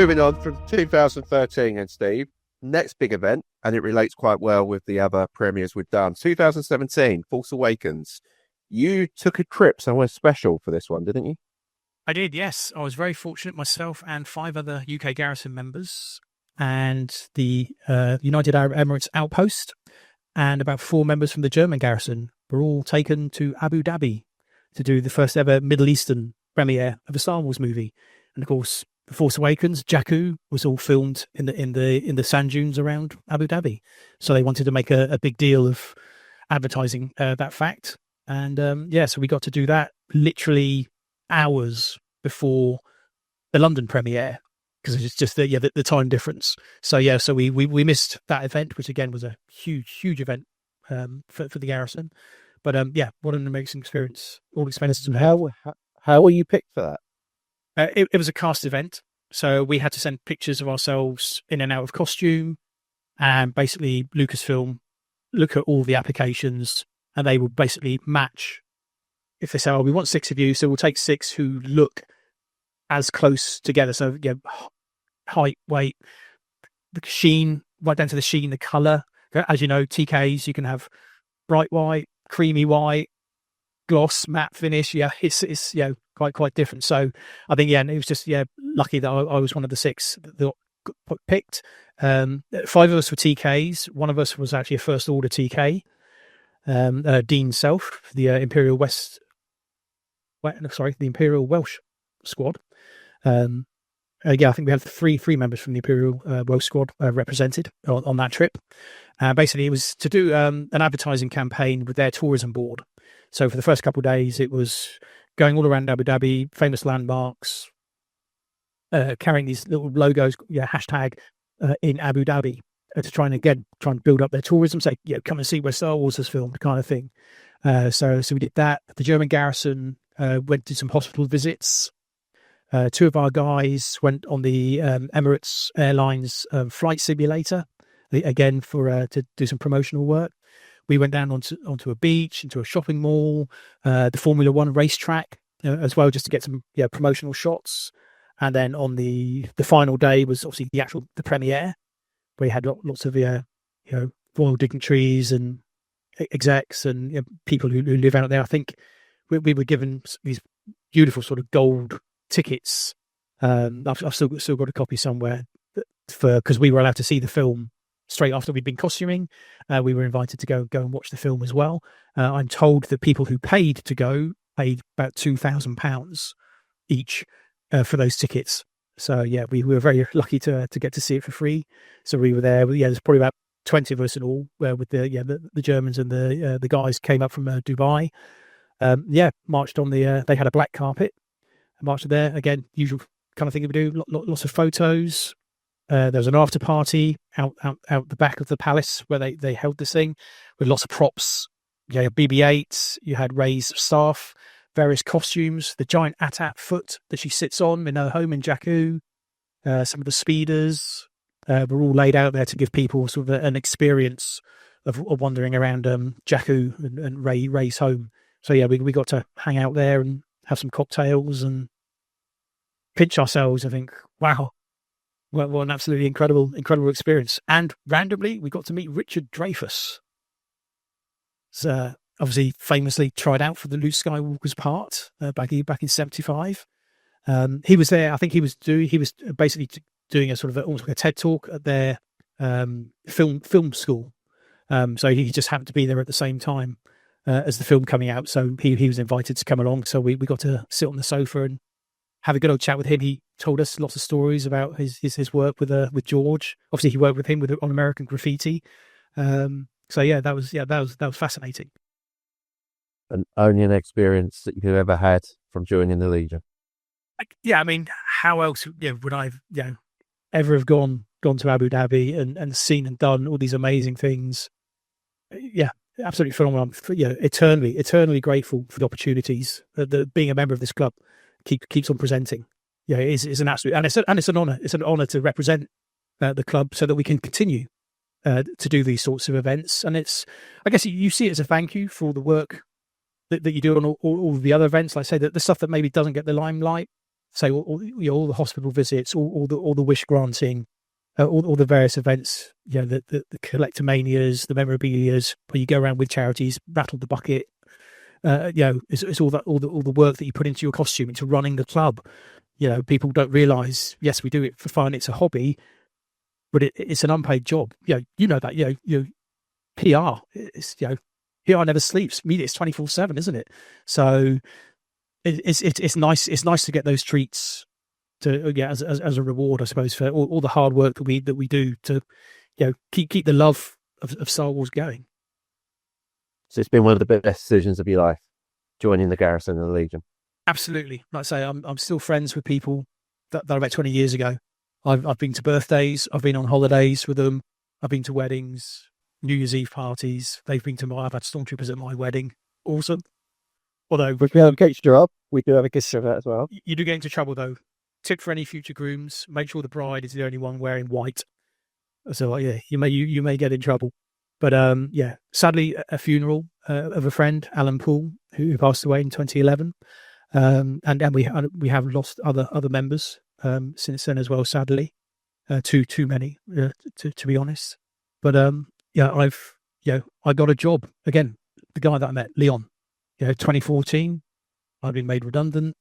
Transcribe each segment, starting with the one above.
moving on from 2013 and Steve, next big event, and it relates quite well with the other premieres we've done. 2017, Force Awakens. You took a trip somewhere special for this one, didn't you? I did, yes. I was very fortunate myself and 5 other UK Garrison members and the United Arab Emirates Outpost and about 4 members from the German Garrison were all taken to Abu Dhabi to do the first ever Middle Eastern premiere of a Star Wars movie. And of course, The Force Awakens, Jakku was all filmed in the sand dunes around Abu Dhabi. So they wanted to make a big deal of advertising that fact. And so we got to do that literally hours before the London premiere because it's just the time difference. So we missed that event, which again was a huge event for the Garrison. But what an amazing experience, all expenses. And how were you picked for that? It was a cast event, so we had to send pictures of ourselves in and out of costume, and basically Lucasfilm look at all the applications, and they will basically match. If they say, "Oh, we want 6 of you," so we'll take 6 who look as close together. So height, weight, the sheen, right down to the sheen, the color. As you know, TKs you can have bright white, creamy white, gloss, matte finish. Yeah, it's quite different. So I think it was just lucky that I was one of the 6 that got picked. 5 of us were TKs. One of us was actually a First Order TK. Dean Self, the Imperial Welsh squad. I think we had three members from the Imperial Welsh squad represented on that trip. Basically, it was to do an advertising campaign with their tourism board. So for the first couple of days, it was going all around Abu Dhabi, famous landmarks, carrying these little logos, hashtag in Abu Dhabi, to try and build up their tourism. Say, come and see where Star Wars is filmed, kind of thing. So we did that. The German Garrison went to some hospital visits. 2 of our guys went on the Emirates Airlines flight simulator, again to do some promotional work. We went down onto a beach, into a shopping mall, the Formula One racetrack as well, just to get some promotional shots. And then on the final day was obviously the premiere, where you had lots of royal dignitaries and execs and people who live out there. I think we were given these beautiful sort of gold tickets. I've still got a copy somewhere because we were allowed to see the film straight after we'd been costuming. We were invited to go and watch the film as well. I'm told that people who paid to go paid about £2,000 each for those tickets. So we were very lucky to get to see it for free. So we were there. There's probably about 20 of us in all. With the Germans and the guys came up from Dubai. Marched on the. They had a black carpet. Marched there again. Usual kind of thing we do. Lots of photos. There was an after party out the back of the palace where they held this thing with lots of props. BB-8s. You had Rey's staff. Various costumes, the giant Atat foot that she sits on in her home in Jakku, some of the speeders were all laid out there to give people sort of an experience of wandering around Jakku and Rey's home. So we got to hang out there and have some cocktails and pinch ourselves. I think, wow, what an absolutely incredible experience. And randomly, we got to meet Richard Dreyfuss. So, obviously, famously tried out for the Luke Skywalker's part back in '75. He was there. I think he was basically doing a sort of almost like a TED talk at their film school. So he just happened to be there at the same time as the film coming out. So he was invited to come along. So we got to sit on the sofa and have a good old chat with him. He told us lots of stories about his work with George. Obviously, he worked with him on American Graffiti. That was fascinating. And only an experience that you've ever had from joining the Legion. I mean, how else would I ever have gone to Abu Dhabi and seen and done all these amazing things? Absolutely phenomenal. Eternally grateful for the opportunities that being a member of this club keeps on presenting. It's an absolute, and it's an honor. It's an honor to represent the club so that we can continue to do these sorts of events. And I guess you see it as a thank you for all the work that you do on all the other events. Like I say, the stuff that maybe doesn't get the limelight, say all the hospital visits, all the wish granting, all the various events, the collectomanias, the memorabilias, where you go around with charities, rattle the bucket. It's all the work that you put into your costume, into running the club. People don't realise. Yes, we do it for fun. It's a hobby, but it's an unpaid job. You know that. PR. It's PR never sleeps. Media is 24/7, isn't it? So it's nice. It's nice to get those treats as a reward, I suppose, for all the hard work that we do to keep the love of Star Wars going. So it's been one of the best decisions of your life, joining the Garrison and the Legion. Absolutely. Like I say, I'm still friends with people that I met 20 years ago. I've been to birthdays. I've been on holidays with them. I've been to weddings, New Year's Eve parties. I've had stormtroopers at my wedding. Awesome. Although if we have a coach up, we do have a kiss of that as well. You do get into trouble though. Tip for any future grooms: make sure the bride is the only one wearing white. So you may get in trouble. But sadly, a funeral of a friend, Alan Poole, who passed away in 2011, and we have lost other members since then as well. Sadly, too many to be honest. But I got a job again. The guy that I met, Leon, 2014, I'd been made redundant.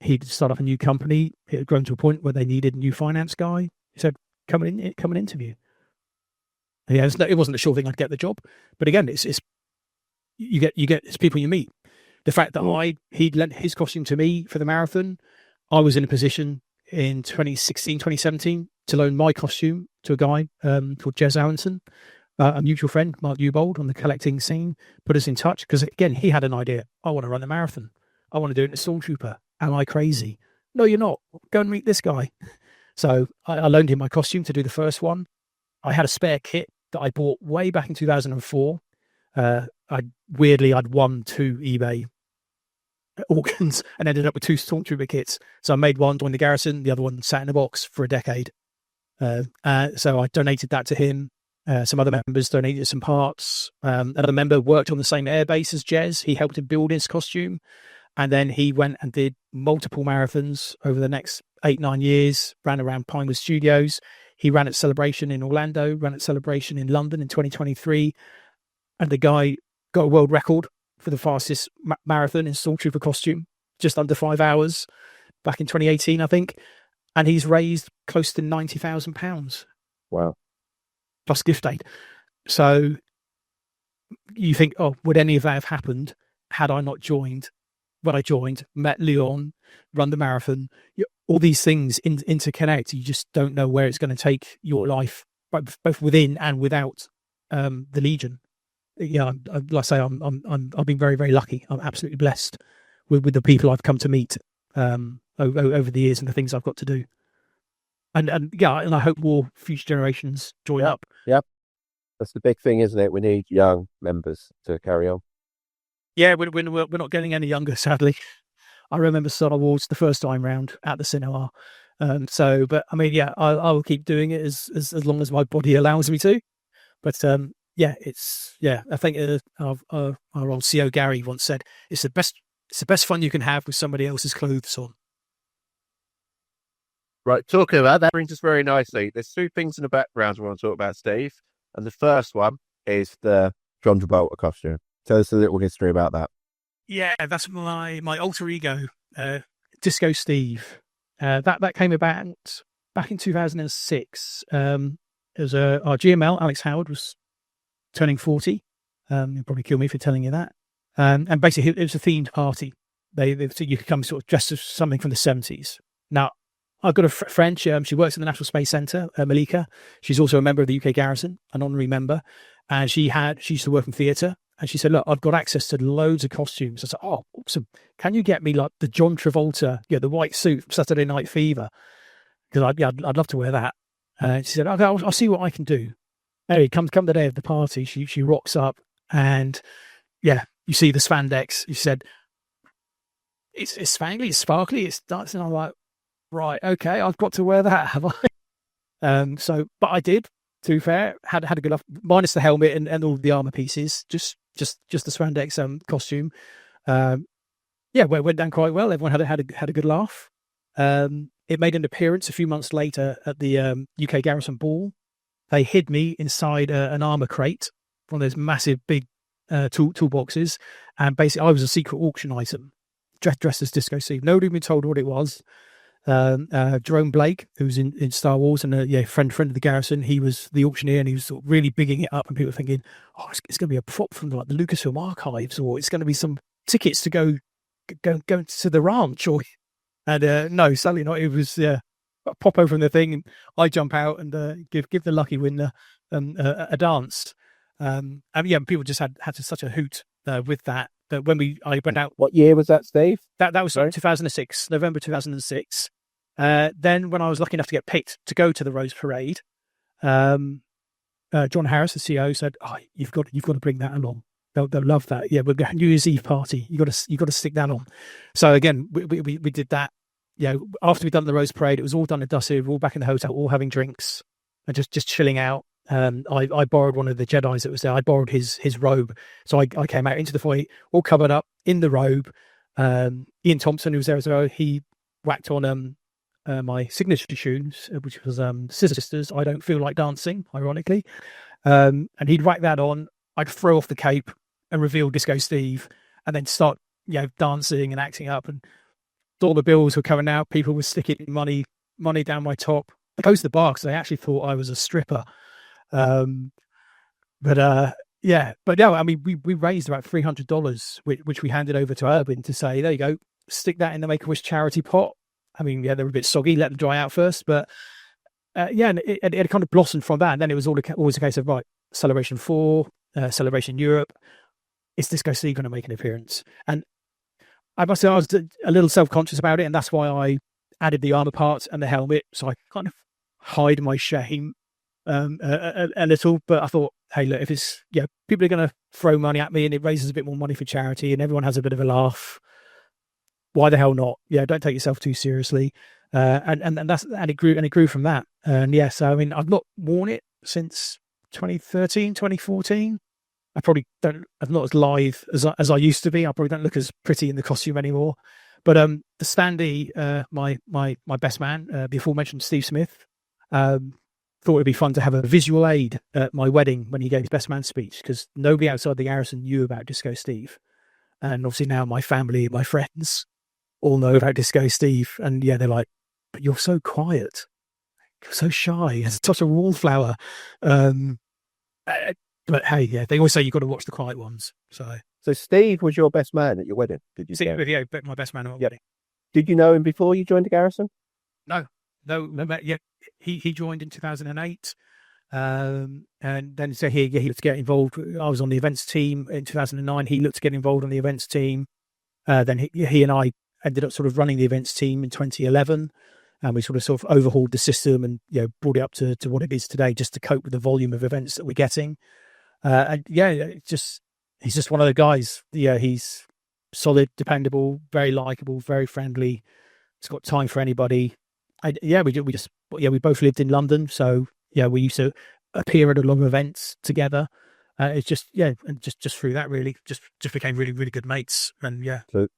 He'd start up a new company. It had grown to a point where they needed a new finance guy. He said, "Come and interview." And it wasn't a sure thing I'd get the job, but again, it's people you meet. The fact that he'd lent his costume to me for the marathon, I was in a position in 2016, 2017 to loan my costume to a guy called Jez Allenson, a mutual friend, Mark Newbold, on the collecting scene, put us in touch because again, he had an idea. I want to run the marathon. I want to do it in a stormtrooper. Am I crazy? No, you're not. Go and meet this guy. So I loaned him my costume to do the first one. I had a spare kit that I bought way back in 2004. I'd won 2 eBay auctions and ended up with 2 stormtrooper kits. So I made one, joined the Garrison, the other one sat in a box for a decade. So I donated that to him. Some other members donated some parts. Another member worked on the same airbase as Jez. He helped him build his costume. And then he went and did multiple marathons over the next 8-9 years, ran around Pinewood Studios. He ran at Celebration in Orlando, ran at Celebration in London in 2023. And the guy got a world record for the fastest marathon in Stormtrooper costume, just under 5 hours back in 2018, I think. And he's raised close to £90,000. Wow. Plus gift aid. So you think, would any of that have happened had I not joined? When I joined, met Leon, run the marathon, all these things interconnect. You just don't know where it's going to take your life, both within and without the Legion. Like I say, I've been very, very lucky. I'm absolutely blessed with the people I've come to meet over the years and the things I've got to do. And I hope more future generations join up. Yep, that's the big thing, isn't it? We need young members to carry on. Yeah, we're not getting any younger, sadly. I remember Star Wars the first time round at the cinema. But I mean, I will keep doing it as long as my body allows me to. But I think our old CO Gary once said, it's the best fun you can have with somebody else's clothes on. Right, talking about that brings us very nicely. There's 2 things in the background we want to talk about, Steve. And the first one is the John Travolta costume. Tell us a little history about that. Yeah, that's my alter ego, Disco Steve. That came about back in 2006. It was our GML, Alex Howard, was turning 40. He'll probably kill me for telling you that. And basically, it was a themed party. They you could come sort of dressed as something from the 70s. Now, I've got a friend. She works at the National Space Centre, Malika. She's also a member of the UK Garrison, an honorary member. And she used to work in theatre. And she said, look, I've got access to loads of costumes. I said, oh, awesome. Can you get me like the John Travolta, the white suit from Saturday Night Fever? Because I'd love to wear that. And she said, okay, I'll see what I can do. Anyway, come the day of the party, she rocks up and you see the spandex. You said, it's spangly, it's sparkly, it's dancing. I'm like, right, okay, I've got to wear that, have I? But I did, to be fair, had a good laugh, minus the helmet and all the armor pieces, just the spandex costume. Went down quite well. Everyone had a good laugh. It made an appearance a few months later at the UK Garrison ball. They hid me inside an armor crate, one of those massive big toolboxes, and basically I was a secret auction item, dressed as Disco Steve. Nobody had been told what it was. Jerome Blake, who's in Star Wars and friend of the Garrison, he was the auctioneer, and he was sort of really bigging it up, and people were thinking, oh, it's going to be a prop from like the Lucasfilm archives, or it's going to be some tickets to go to the ranch, and no, sadly not. It was pop over in the thing, and I jump out and give the lucky winner a dance. And people just had such a hoot with that. That when I went out. What year was that, Steve? That was 2006, November 2006. Then when I was lucky enough to get picked to go to the Rose Parade, John Harris, the CEO, said, "Oh, you've got to bring that along. They'll love that. Yeah, we're going New Year's Eve party. You got to stick that on." So again, we did that. After we'd done the Rose Parade, it was all done and dusted. We were all back in the hotel, all having drinks and just chilling out. I borrowed one of the Jedis that was there. I borrowed his robe. So I came out into the foyer, all covered up in the robe. Ian Thompson, who was there as well, he whacked on my signature tunes, which was Scissor Sisters, I Don't Feel Like Dancing, ironically. And he'd whack that on. I'd throw off the cape and reveal Disco Steve, and then start dancing and acting up. And all the bills were coming out. People were sticking money down my top. I closed the bar because they actually thought I was a stripper. I mean, we raised about $300, which we handed over to Urban to say, there you go, stick that in the Make-A-Wish charity pot. I mean, they were a bit soggy, let them dry out first, but and it kind of blossomed from that. And then it was always a case of, right, Celebration 4, Celebration Europe, is Disco Steve going to make an appearance? And I must say I was a little self-conscious about it, and that's why I added the armor parts and the helmet, so I kind of hide my shame a little. But I thought, hey, look, if it's people are going to throw money at me and it raises a bit more money for charity and everyone has a bit of a laugh, why the hell not? Don't take yourself too seriously. And it grew from that. And so I mean, I've not worn it since 2013, 2014. I probably I'm not as live as I used to be. I probably don't look as pretty in the costume anymore. But the standee, my best man, before mentioned Steve Smith, thought it'd be fun to have a visual aid at my wedding when he gave his best man speech, because nobody outside the Garrison knew about Disco Steve. And obviously now my family, my friends all know about Disco Steve. And they're like, but you're so quiet. You're so shy. You're such a wallflower. But hey, they always say you've got to watch the quiet ones. So Steve was your best man at your wedding, did you say? Yeah, my best man at my wedding. Did you know him before you joined the Garrison? No. Yeah, he joined in 2008, and then so he looked to get involved. I was on the events team in 2009. He looked to get involved on the events team. Then he and I ended up sort of running the events team in 2011, and we sort of overhauled the system and brought it up to what it is today, just to cope with the volume of events that we're getting. And he's just one of the guys. He's solid, dependable, very likable, very friendly. He's got time for anybody. We both lived in London, so we used to appear at a lot of events together. It's just through that really just became really, really good mates. And so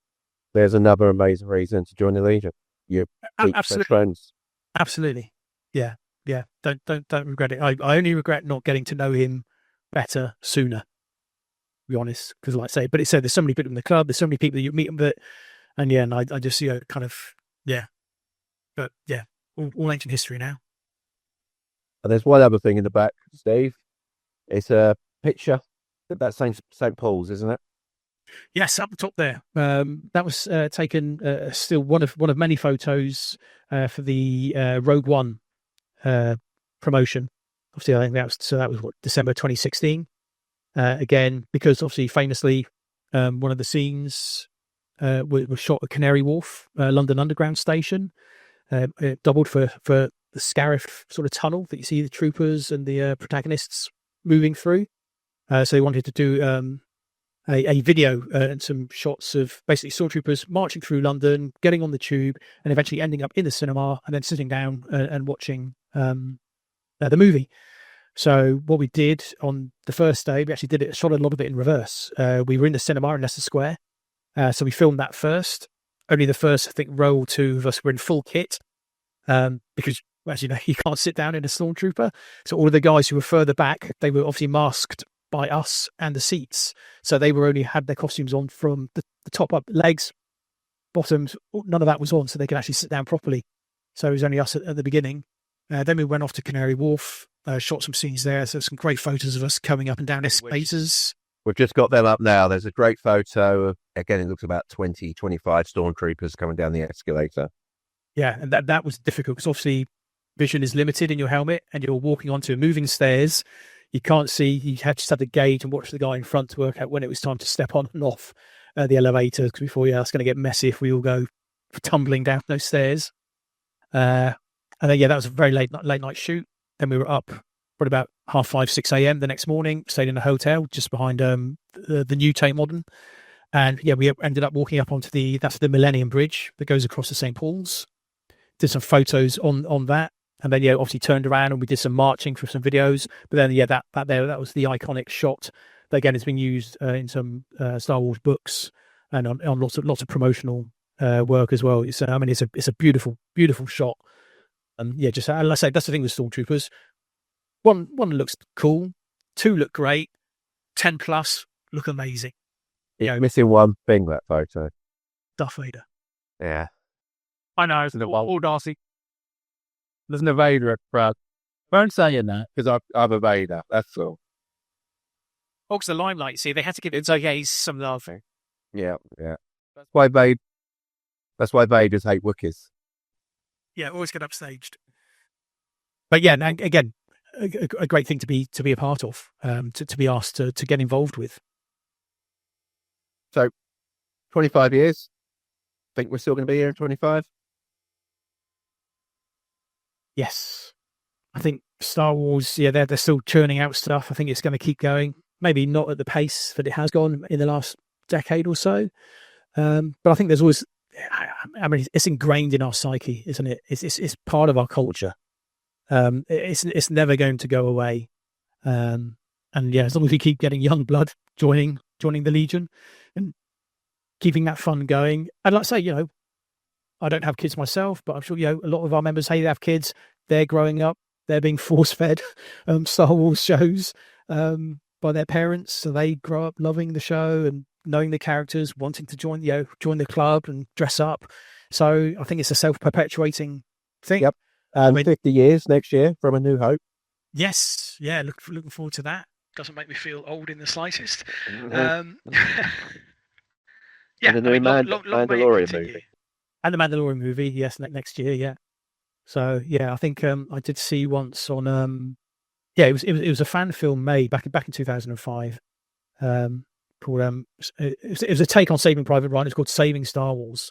there's another amazing reason to join the Legion. You're best friends. Absolutely, yeah. Don't regret it. I only regret not getting to know him better sooner, to be honest, because like I say, but it said there's so many people in the club, there's so many people that you meet, and I just kind of but all ancient history now. And there's one other thing in the back, Steve. It's a picture that's St. Paul's, isn't it? Yes, up the top there. That was taken still one of many photos for the Rogue One promotion. Obviously, I think that was December 2016. Again, because obviously famously one of the scenes was shot at Canary Wharf, London Underground station. It doubled for the Scarif sort of tunnel that you see the troopers and the protagonists moving through. So they wanted to do a video and some shots of basically stormtroopers marching through London, getting on the tube, and eventually ending up in the cinema and then sitting down and watching the movie. So what we did on the first day, we actually shot a lot of it in reverse. We were in the cinema in Leicester Square. So we filmed that first. only the first, I think, row or two of us were in full kit, because, as you know, you can't sit down in a stormtrooper. So all of the guys who were further back, they were obviously masked by us and the seats. So they were only had their costumes on from the top up, legs, bottoms, none of that was on, so they could actually sit down properly. So it was only us at the beginning. Then we went off to Canary Wharf, shot some scenes there. So some great photos of us coming up and down escalators. We've just got them up now. There's a great photo of, again, it looks about 20, 25 stormtroopers coming down the escalator. Yeah, and that was difficult because obviously vision is limited in your helmet and you're walking onto moving stairs. You can't see, you just had to gauge and watch the guy in front to work out when it was time to step on and off the elevator, because before, it's going to get messy if we all go tumbling down those stairs. And then, that was a very late night shoot. Then we were up for about 5:30, 6 a.m. the next morning, stayed in a hotel just behind the new Tate Modern. And we ended up walking up onto that's the Millennium Bridge that goes across the St. Paul's. Did some photos on that. And then, obviously turned around and we did some marching for some videos. But then, that was the iconic shot that, again, has been used in some Star Wars books and on lots of promotional work as well. It's a beautiful, beautiful shot. Just let's say that's the thing with Stormtroopers. One looks cool, 2 look great, 10 plus look amazing. Missing one thing, that photo. Darth Vader. Yeah. I know. All Darcy. There's no Vader, Brad. Don't say that. Because I'm a Vader, that's all. Oh, because the limelight, see, they had to give it he's some other thing. Yeah. That's why Vaders hate Wookiees. Yeah, always get upstaged. But again, a great thing to be a part of, to be asked to get involved with. So, 25 years. Think we're still going to be here in 25? Yes. I think Star Wars, they're still churning out stuff. I think it's going to keep going. Maybe not at the pace that it has gone in the last decade or so. But I think there's always, it's ingrained in our psyche, isn't it? It's part of our culture. It's never going to go away. As long as we keep getting young blood joining the Legion and keeping that fun going. And like I say, I don't have kids myself, but I'm sure, a lot of our members, they have kids. They're growing up. They're being force-fed Star Wars shows by their parents. So they grow up loving the show and knowing the characters, wanting to join the club and dress up. So I think it's a self-perpetuating thing. Yep. 50 years next year from A New Hope. Yes. Yeah, looking forward to that. Doesn't make me feel old in the slightest. And the new Mandalorian movie. And the Mandalorian movie, yes, next year, yeah. So I think I did see once on it was a fan film made back in 2005 called it was a take on Saving Private Ryan. It's called Saving Star Wars,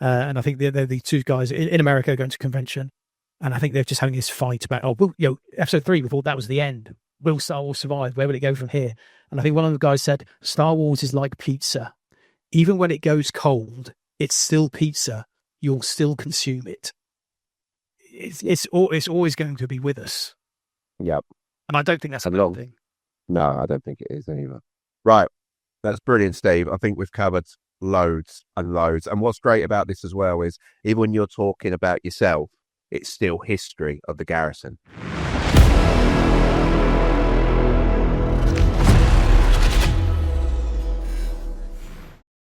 and I think they're the 2 guys in America going to convention, and I think they're just having this fight about episode 3. We thought that was the end. Will Star Wars survive? Where will it go from here? And I think one of the guys said Star Wars is like pizza. Even when it goes cold, it's still pizza. You'll still consume it. It's always going to be with us. Yep. And I don't think that's a bad thing. No, I don't think it is either. Right. That's brilliant, Steve. I think we've covered loads and loads. And what's great about this as well is even when you're talking about yourself, it's still history of the Garrison.